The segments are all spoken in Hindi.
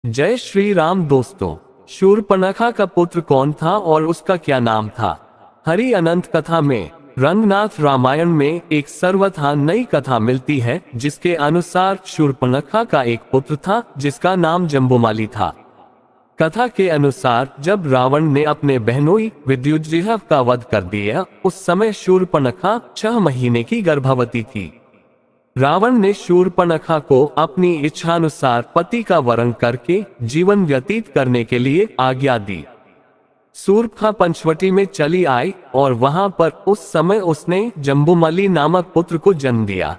जय श्री राम दोस्तों। शूर्पणखा का पुत्र कौन था और उसका क्या नाम था? हरि अनंत कथा में रंगनाथ रामायण में एक सर्वथा नई कथा मिलती है, जिसके अनुसार शूर्पणखा का एक पुत्र था जिसका नाम जम्बूमाली था। कथा के अनुसार जब रावण ने अपने बहनोई विद्युज्जीह का वध कर दिया, उस समय शूर्पणखा 6 महीने की गर्भवती थी। रावण ने शूर्पणखा को अपनी इच्छानुसार पति का वरण करके जीवन व्यतीत करने के लिए आज्ञा दी। शूर्पणखा पंचवटी में चली आई और वहां पर उस समय उसने जम्बूमाली नामक पुत्र को जन्म दिया।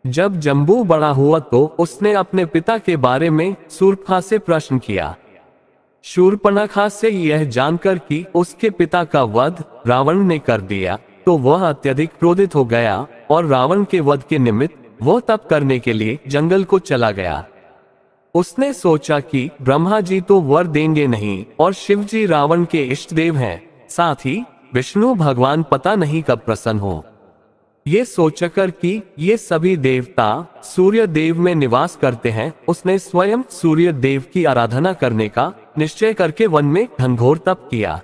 जब जम्बू बड़ा हुआ तो उसने अपने पिता के बारे में शूर्पणखा से प्रश्न किया। शूर्पणखा से यह जानकर कि उसके पिता का वध रावण ने कर दिया तो वह अत्यधिक क्रोधित हो गया और रावण के वध के निमित्त वह तप करने के लिए जंगल को चला गया। उसने सोचा कि ब्रह्मा जी तो वर देंगे नहीं और शिव जी रावण के इष्ट देव हैं, साथ ही विष्णु भगवान पता नहीं कब प्रसन्न हो। ये सोचकर कि ये सभी देवता सूर्य देव में निवास करते हैं, उसने स्वयं सूर्य देव की आराधना करने का निश्चय करके वन में घनघोर तप किया।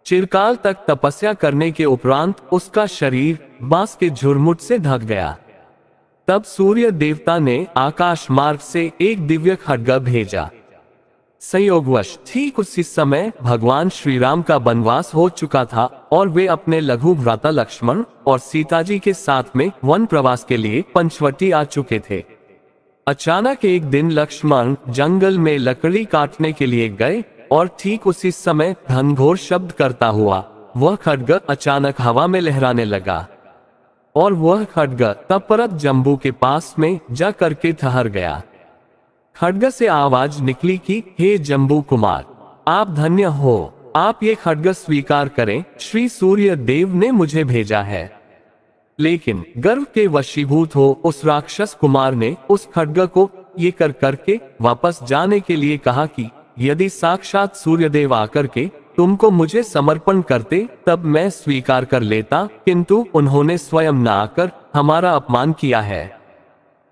चिरकाल तक तपस्या करने के उपरांत उसका शरीर बांस के झुरमुट से ढक गया। तब सूर्य देवता ने आकाश मार्ग से एक दिव्य खड्ग भेजा। संयोगवश ठीक उसी समय भगवान श्री राम का वनवास हो चुका था और वे अपने लघु भ्राता लक्ष्मण और सीता जी के साथ में वन प्रवास के लिए पंचवटी आ चुके थे। अचानक एक दिन लक्ष्मण जंगल में लकड़ी काटने के लिए गए और ठीक उसी समय घनघोर शब्द करता हुआ वह खड्ग अचानक हवा में लहराने लगा और वह खड्ग तत्परत जम्बू के पास में जा करके ठहर गया। खड्ग से आवाज निकली कि हे जम्बू कुमार, आप धन्य हो, आप ये खड्ग स्वीकार करें, श्री सूर्य देव ने मुझे भेजा है। लेकिन गर्व के वशीभूत हो उस राक्षस कुमार ने उस खड्ग को ये कर करके वापस जाने के लिए कहा कि यदि साक्षात सूर्यदेव आकर के तुमको मुझे समर्पण करते तब मैं स्वीकार कर लेता, किंतु उन्होंने स्वयं न आकर हमारा अपमान किया है,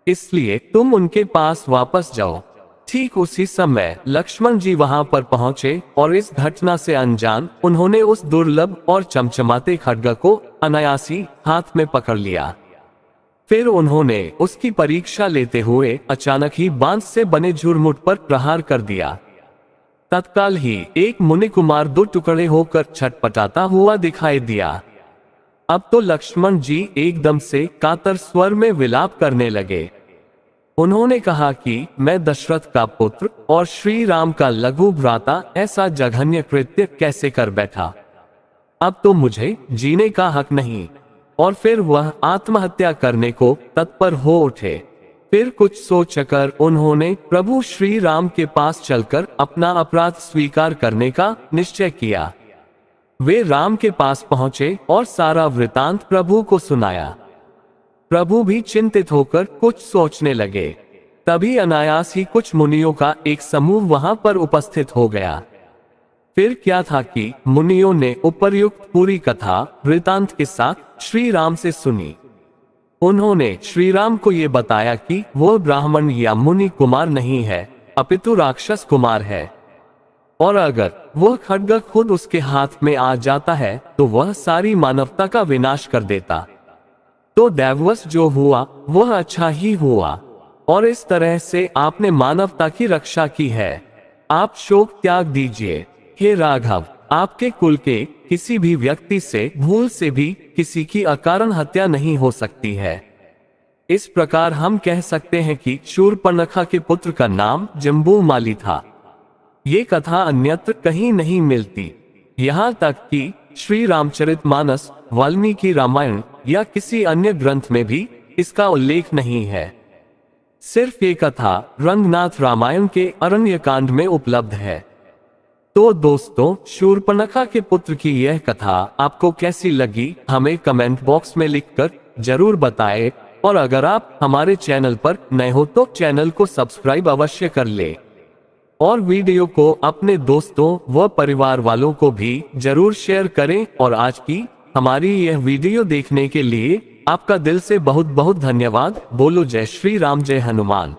इसलिए तुम उनके पास वापस जाओ। ठीक उसी समय लक्ष्मण जी वहां पर पहुंचे और इस घटना से अनजान उन्होंने उस दुर्लभ और चमचमाते खड्ग को अनायासी हाथ में पकड़ लिया। फिर उन्होंने उसकी परीक्षा लेते हुए अचानक ही बांस से बने झुरमुट पर प्रहार कर दिया। तत्काल ही एक मुनि कुमार 2 टुकड़े होकर छटपटाता हुआ दिखाई दिया। अब तो लक्ष्मण जी एकदम से कातर स्वर में विलाप करने लगे। उन्होंने कहा कि मैं दशरथ का पुत्र और श्री राम का लघु भ्राता ऐसा जघन्य कृत्य कैसे कर बैठा। अब तो मुझे जीने का हक नहीं। और फिर वह आत्महत्या करने को तत्पर हो उठे। फिर कुछ सोचकर उन्होंने प्रभु श्री राम के पास चलकर अपना अपराध स्वीकार करने का निश्चय किया। वे राम के पास पहुंचे और सारा वृतांत प्रभु को सुनाया। प्रभु भी चिंतित होकर कुछ सोचने लगे। तभी अनायास ही कुछ मुनियों का एक समूह वहां पर उपस्थित हो गया। फिर क्या था कि मुनियों ने उपर्युक्त पूरी कथा वृतांत के साथ श्री राम से सुनी। उन्होंने श्री राम को ये बताया कि वह ब्राह्मण या मुनि कुमार नहीं है, अपितु राक्षस कुमार है, और अगर वह खड्ग खुद उसके हाथ में आ जाता है तो वह सारी मानवता का विनाश कर देता। तो दैववश जो हुआ वह अच्छा ही हुआ, और इस तरह से आपने मानवता की रक्षा की है। आप शोक त्याग दीजिए। हे राघव, आपके कुल के किसी भी व्यक्ति से भूल से भी किसी की अकारण हत्या नहीं हो सकती है। इस प्रकार हम कह सकते हैं कि शूर्पणखा के पुत्र का नाम जम्बूमाली था। ये कथा अन्यत्र कहीं नहीं मिलती। यहाँ तक कि श्री रामचरितमानस, वाल्मीकि रामायण या किसी अन्य ग्रंथ में भी इसका उल्लेख नहीं है। सिर्फ ये कथा रंगनाथ रामायण के अरण्यकांड में उपलब्ध है। तो दोस्तों, शूर्पणखा के पुत्र की यह कथा आपको कैसी लगी हमें कमेंट बॉक्स में लिखकर जरूर बताएं, और अगर आप हमारे चैनल पर नए हो तो चैनल को सब्सक्राइब अवश्य कर ले और वीडियो को अपने दोस्तों व परिवार वालों को भी जरूर शेयर करें। और आज की हमारी यह वीडियो देखने के लिए आपका दिल से बहुत बहुत धन्यवाद। बोलो जय श्री राम, जय हनुमान।